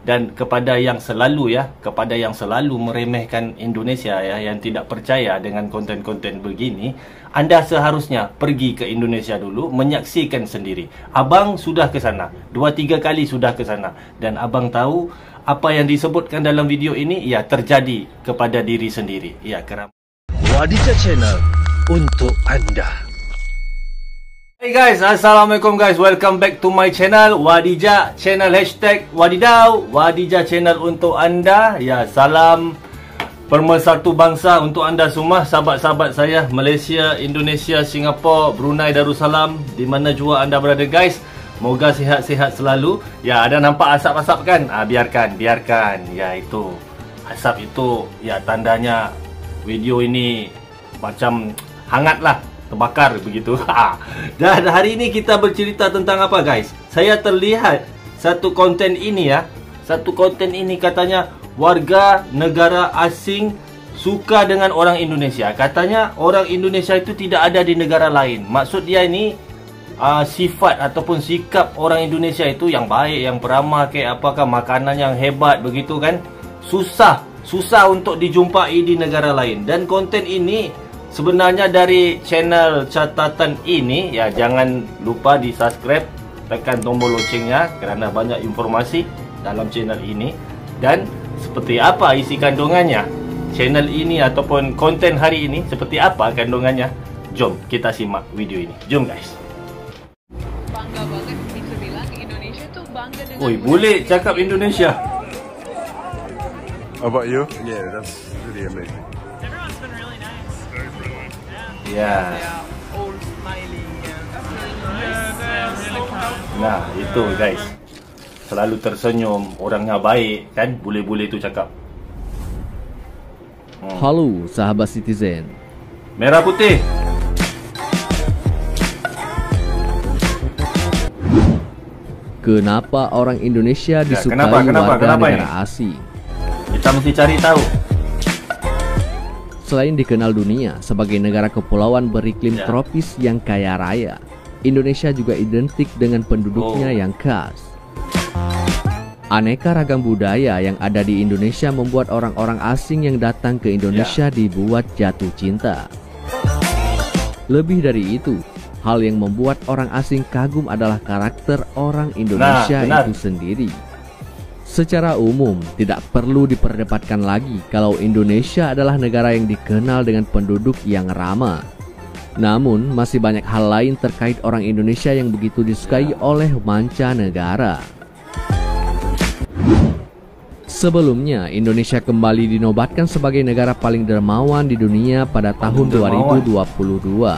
Dan kepada yang selalu meremehkan Indonesia ya, yang tidak percaya dengan konten-konten begini, anda seharusnya pergi ke Indonesia dulu, menyaksikan sendiri. Abang sudah ke sana, 2-3 kali sudah ke sana, dan abang tahu apa yang disebutkan dalam video ini ya terjadi kepada diri sendiri. Ya, kerana Wadija Channel untuk anda. Hey guys, assalamualaikum guys, welcome back to my channel Wadija Channel, hashtag Wadidaw, Wadija Channel untuk anda. Ya, salam pemersatu bangsa untuk anda semua, sahabat-sahabat saya Malaysia, Indonesia, Singapura, Brunei Darussalam, di mana juga anda berada guys. Moga sihat-sihat selalu. Ya, ada nampak asap-asap kan? Biarkan. Ya, itu asap itu ya tandanya video ini macam hangat lah, terbakar begitu. Dan hari ini kita bercerita tentang apa guys? Saya terlihat satu konten ini ya. Satu konten ini katanya warga negara asing suka dengan orang Indonesia. Katanya orang Indonesia itu tidak ada di negara lain. Maksud dia ini sifat ataupun sikap orang Indonesia itu yang baik, yang beramah, kayak apakah makanan yang hebat begitu kan. Susah untuk dijumpai di negara lain. Dan konten ini sebenarnya dari channel catatan ini ya, jangan lupa di subscribe, tekan tombol loncengnya kerana banyak informasi dalam channel ini. Dan seperti apa isi kandungannya channel ini ataupun konten hari ini, seperti apa kandungannya, jom kita simak video ini. Jom guys. Bangga banget bisa bilang Indonesia tuh bangga dengan. Oi, boleh cakap Indonesia. How about you? Yeah, that's really amazing. Everyone's been really nice. Very friendly. Ya. All smiling and Nah, itu guys. Selalu tersenyum, orangnya baik kan, bule-bule tu cakap. Halo sahabat Citizen. Merah putih. Kenapa orang Indonesia disukai kenapa warga negara ini? asing? Kita mesti cari tahu. Selain dikenal dunia sebagai negara kepulauan beriklim Ya. tropis yang kaya raya, Indonesia juga identik dengan penduduknya yang khas. Aneka ragam budaya yang ada di Indonesia membuat orang-orang asing yang datang ke Indonesia dibuat jatuh cinta. Lebih dari itu, hal yang membuat orang asing kagum adalah karakter orang Indonesia benar. itu sendiri. Secara umum, tidak perlu diperdebatkan lagi kalau Indonesia adalah negara yang dikenal dengan penduduk yang ramah. Namun, masih banyak hal lain terkait orang Indonesia yang begitu disukai oleh mancanegara. Sebelumnya, Indonesia kembali dinobatkan sebagai negara paling dermawan di dunia pada tahun 2022.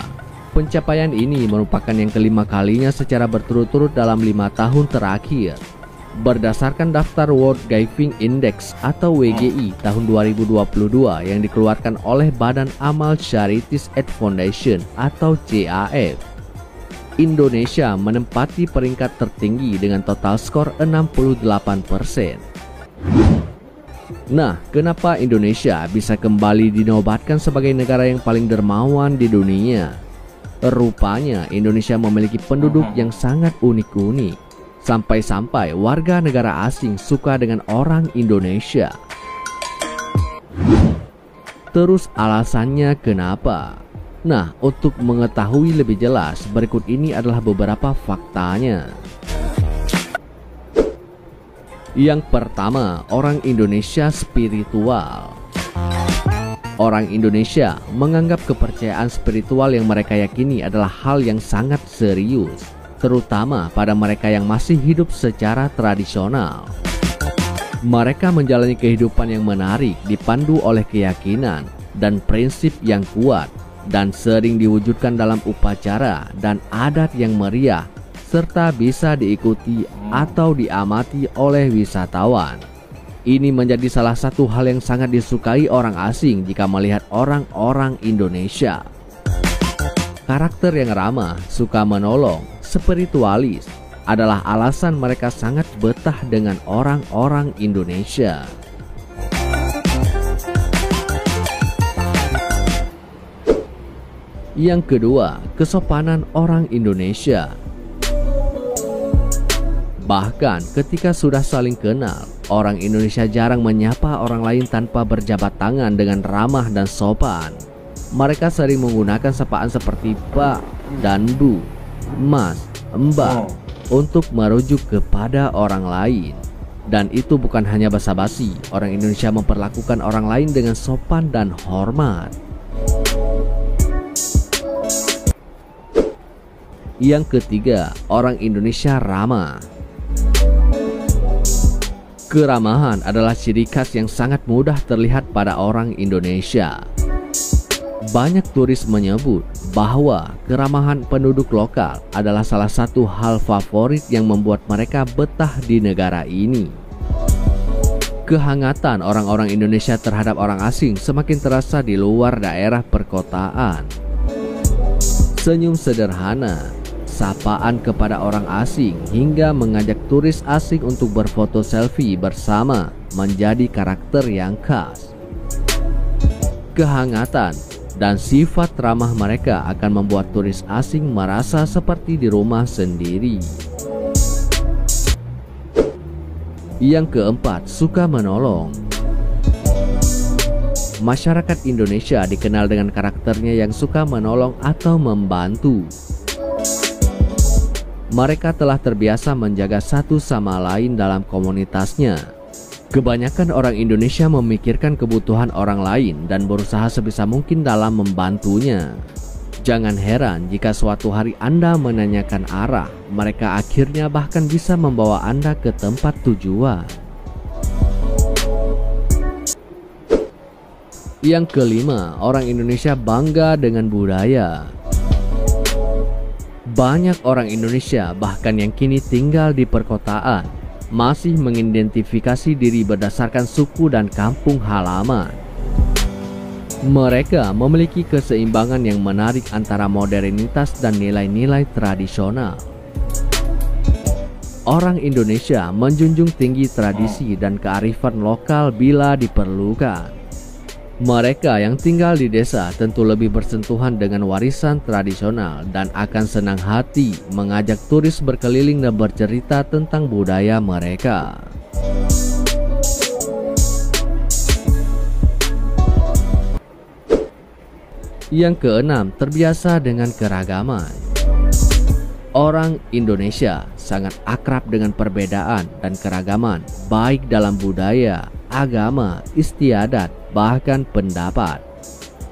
Pencapaian ini merupakan yang kelima kalinya secara berturut-turut dalam 5 tahun terakhir. Berdasarkan daftar World Giving Index atau WGI tahun 2022 yang dikeluarkan oleh Badan Amal Charities Aid Foundation atau CAF, Indonesia menempati peringkat tertinggi dengan total skor 68%. Nah, kenapa Indonesia bisa kembali dinobatkan sebagai negara yang paling dermawan di dunia? Rupanya Indonesia memiliki penduduk yang sangat unik-unik. Sampai-sampai warga negara asing suka dengan orang Indonesia. Terus alasannya kenapa? Nah, untuk mengetahui lebih jelas, berikut ini adalah beberapa faktanya. Yang pertama, orang Indonesia spiritual. Orang Indonesia menganggap kepercayaan spiritual yang mereka yakini adalah hal yang sangat serius, terutama pada mereka yang masih hidup secara tradisional. Mereka menjalani kehidupan yang menarik, dipandu oleh keyakinan dan prinsip yang kuat, dan sering diwujudkan dalam upacara dan adat yang meriah, serta bisa diikuti atau diamati oleh wisatawan. Ini menjadi salah satu hal yang sangat disukai orang asing jika melihat orang-orang Indonesia. Karakter yang ramah, suka menolong, spiritualis adalah alasan mereka sangat betah dengan orang-orang Indonesia. Yang kedua, kesopanan orang Indonesia. Bahkan ketika sudah saling kenal, orang Indonesia jarang menyapa orang lain tanpa berjabat tangan dengan ramah dan sopan. Mereka sering menggunakan sapaan seperti Pak dan Bu, Mas, Mbak untuk merujuk kepada orang lain. Dan itu bukan hanya basa-basi, orang Indonesia memperlakukan orang lain dengan sopan dan hormat. Yang ketiga, orang Indonesia ramah. Keramahan adalah ciri khas yang sangat mudah terlihat pada orang Indonesia. Banyak turis menyebut bahwa keramahan penduduk lokal adalah salah satu hal favorit yang membuat mereka betah di negara ini. Kehangatan orang-orang Indonesia terhadap orang asing semakin terasa di luar daerah perkotaan. Senyum sederhana, sapaan kepada orang asing hingga mengajak turis asing untuk berfoto selfie bersama menjadi karakter yang khas. Kehangatan dan sifat ramah mereka akan membuat turis asing merasa seperti di rumah sendiri. Yang keempat, suka menolong. Masyarakat Indonesia dikenal dengan karakternya yang suka menolong atau membantu. Mereka telah terbiasa menjaga satu sama lain dalam komunitasnya. Kebanyakan orang Indonesia memikirkan kebutuhan orang lain dan berusaha sebisa mungkin dalam membantunya. Jangan heran jika suatu hari Anda menanyakan arah, mereka akhirnya bahkan bisa membawa Anda ke tempat tujuan. Yang kelima, orang Indonesia bangga dengan budaya. Banyak orang Indonesia, bahkan yang kini tinggal di perkotaan, masih mengidentifikasi diri berdasarkan suku dan kampung halaman. Mereka memiliki keseimbangan yang menarik antara modernitas dan nilai-nilai tradisional. Orang Indonesia menjunjung tinggi tradisi dan kearifan lokal bila diperlukan. Mereka yang tinggal di desa tentu lebih bersentuhan dengan warisan tradisional dan akan senang hati mengajak turis berkeliling dan bercerita tentang budaya mereka. Yang keenam, terbiasa dengan keragaman. Orang Indonesia sangat akrab dengan perbedaan dan keragaman, baik dalam budaya, agama, istiadat, bahkan pendapat.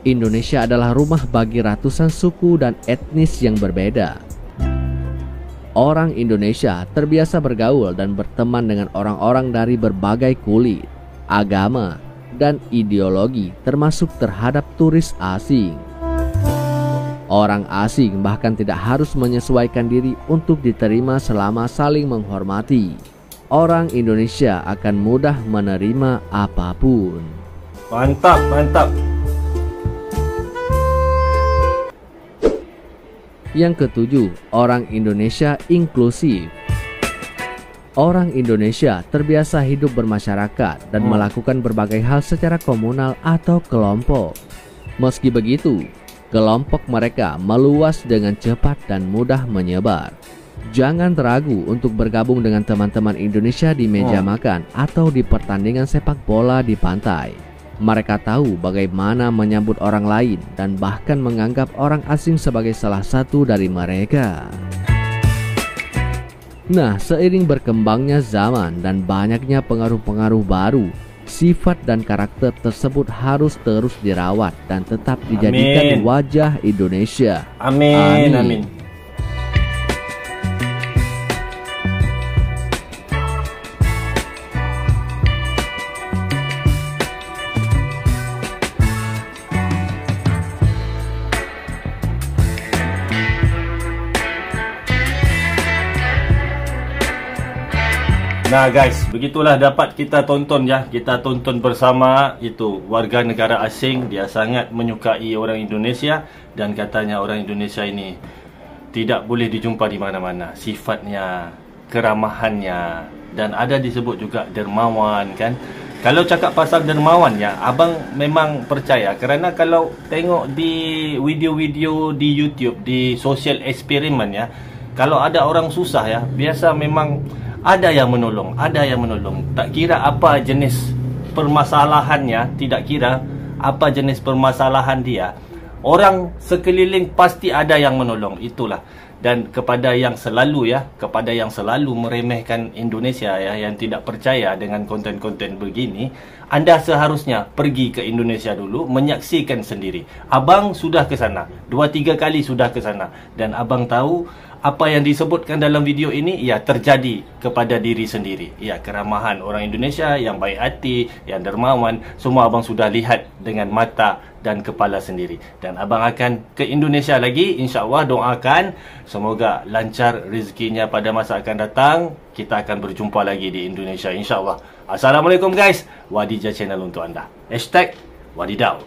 Indonesia adalah rumah bagi ratusan suku dan etnis yang berbeda. Orang Indonesia terbiasa bergaul dan berteman dengan orang-orang dari berbagai kulit, agama, dan ideologi, termasuk terhadap turis asing. Orang asing bahkan tidak harus menyesuaikan diri untuk diterima selama saling menghormati. Orang Indonesia akan mudah menerima apapun. Mantap, mantap. Yang ketujuh, orang Indonesia inklusif. Orang Indonesia terbiasa hidup bermasyarakat dan melakukan berbagai hal secara komunal atau kelompok. Meski begitu, kelompok mereka meluas dengan cepat dan mudah menyebar. Jangan ragu untuk bergabung dengan teman-teman Indonesia di meja makan atau di pertandingan sepak bola di pantai. Mereka tahu bagaimana menyambut orang lain dan bahkan menganggap orang asing sebagai salah satu dari mereka. Nah, seiring berkembangnya zaman dan banyaknya pengaruh-pengaruh baru, sifat dan karakter tersebut harus terus dirawat dan tetap dijadikan wajah Indonesia. Amin, amin. Nah guys, begitulah dapat kita tonton ya. Kita tonton bersama itu warga negara asing. Dia sangat menyukai orang Indonesia. Dan katanya orang Indonesia ini tidak boleh dijumpa di mana-mana. Sifatnya, keramahannya, dan ada disebut juga dermawan kan. Kalau cakap pasal dermawan ya, abang memang percaya. Kerana kalau tengok di video-video di YouTube, di social eksperimen ya, kalau ada orang susah ya, biasa memang Ada yang menolong, ada yang menolong. Tak kira apa jenis permasalahannya, tidak kira apa jenis permasalahan dia, orang sekeliling pasti ada yang menolong. Itulah. Dan kepada yang selalu kepada yang selalu meremehkan Indonesia yang tidak percaya dengan konten-konten begini, anda seharusnya pergi ke Indonesia dulu, menyaksikan sendiri. Abang sudah ke sana, 2-3 kali sudah ke sana, dan abang tahu apa yang disebutkan dalam video ini terjadi kepada diri sendiri. Keramahan orang Indonesia yang baik hati, yang dermawan, semua abang sudah lihat dengan mata dan kepala sendiri. Dan abang akan ke Indonesia lagi, insya-Allah. Doakan semoga lancar rezekinya pada masa akan datang. Kita akan berjumpa lagi di Indonesia, insya-Allah. Assalamualaikum guys. Wadijah channel untuk anda. #Wadidau.